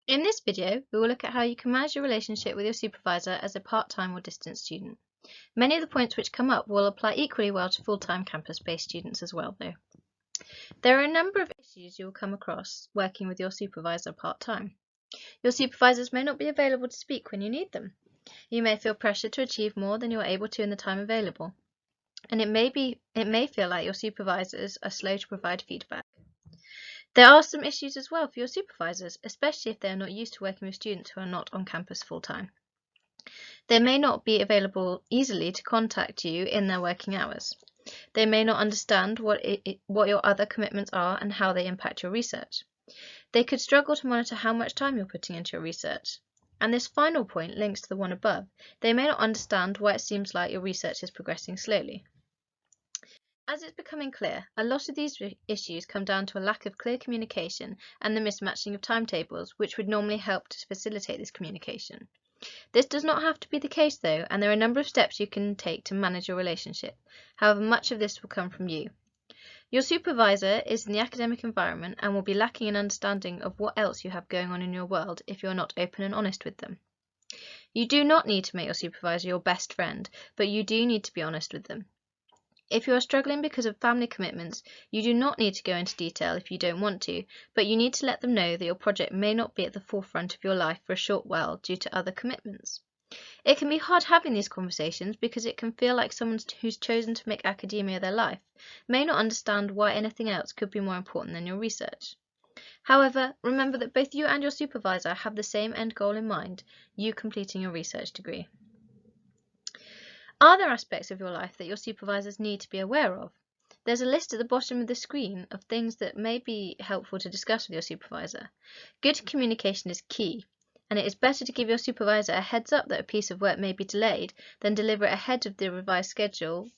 In this video, we will look at how you can manage your relationship with your supervisor as a part-time or distance student. Many of the points which come up will apply equally well to full-time campus-based students as well, though. There are a number of issues you will come across working with your supervisor part-time. Your supervisors may not be available to speak when you need them. You may feel pressure to achieve more than you are able to in the time available. And it may feel like your supervisors are slow to provide feedback. There are some issues as well for your supervisors, especially if they are not used to working with students who are not on campus full-time. They may not be available easily to contact you in their working hours. They may not understand what your other commitments are and how they impact your research. They could struggle to monitor how much time you're putting into your research. And this final point links to the one above. They may not understand why it seems like your research is progressing slowly. As it's becoming clear, a lot of these issues come down to a lack of clear communication and the mismatching of timetables, which would normally help to facilitate this communication. This does not have to be the case though, and there are a number of steps you can take to manage your relationship. However, much of this will come from you. Your supervisor is in the academic environment and will be lacking an understanding of what else you have going on in your world if you are not open and honest with them. You do not need to make your supervisor your best friend, but you do need to be honest with them. If you are struggling because of family commitments, you do not need to go into detail if you don't want to, but you need to let them know that your project may not be at the forefront of your life for a short while due to other commitments. It can be hard having these conversations because it can feel like someone who's chosen to make academia their life may not understand why anything else could be more important than your research. However, remember that both you and your supervisor have the same end goal in mind, you completing your research degree. Are there aspects of your life that your supervisors need to be aware of? There's a list at the bottom of the screen of things that may be helpful to discuss with your supervisor. Good communication is key, and it is better to give your supervisor a heads up that a piece of work may be delayed than deliver it ahead of the revised schedule,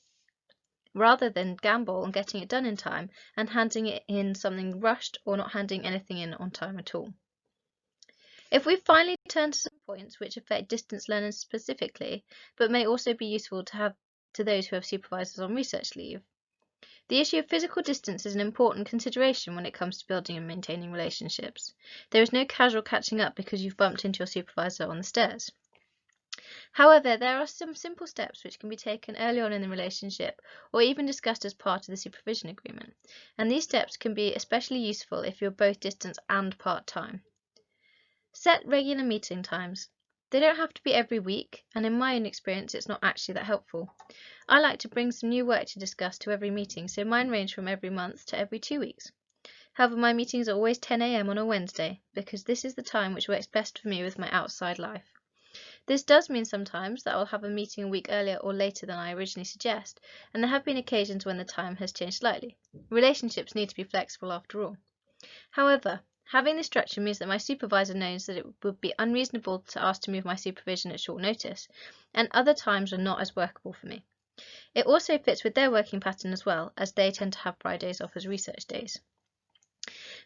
rather than gamble on getting it done in time and handing it in something rushed or not handing anything in on time at all. If we finally turn to some points which affect distance learners specifically, but may also be useful to have to those who have supervisors on research leave. The issue of physical distance is an important consideration when it comes to building and maintaining relationships. There is no casual catching up because you've bumped into your supervisor on the stairs. However, there are some simple steps which can be taken early on in the relationship or even discussed as part of the supervision agreement, and these steps can be especially useful if you're both distance and part-time. Set regular meeting times. They don't have to be every week, and in my own experience it's not actually that helpful. I like to bring some new work to discuss to every meeting, so mine range from every month to every 2 weeks. However, my meetings are always 10 AM on a Wednesday, because this is the time which works best for me with my outside life. This does mean sometimes that I'll have a meeting a week earlier or later than I originally suggest, and there have been occasions when the time has changed slightly. Relationships need to be flexible after all. However, having this structure means that my supervisor knows that it would be unreasonable to ask to move my supervision at short notice, and other times are not as workable for me. It also fits with their working pattern as well, as they tend to have Fridays off as research days.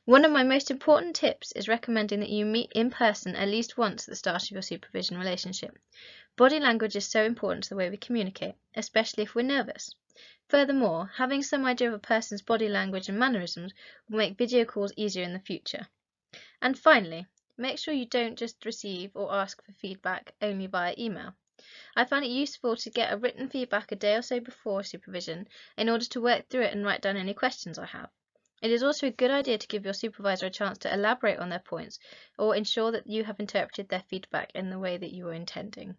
One of my most important tips is recommending that you meet in person at least once at the start of your supervision relationship. Body language is so important to the way we communicate, especially if we're nervous. Furthermore, having some idea of a person's body language and mannerisms will make video calls easier in the future. And finally, make sure you don't just receive or ask for feedback only via email. I find it useful to get a written feedback a day or so before supervision in order to work through it and write down any questions I have. It is also a good idea to give your supervisor a chance to elaborate on their points or ensure that you have interpreted their feedback in the way that you were intending.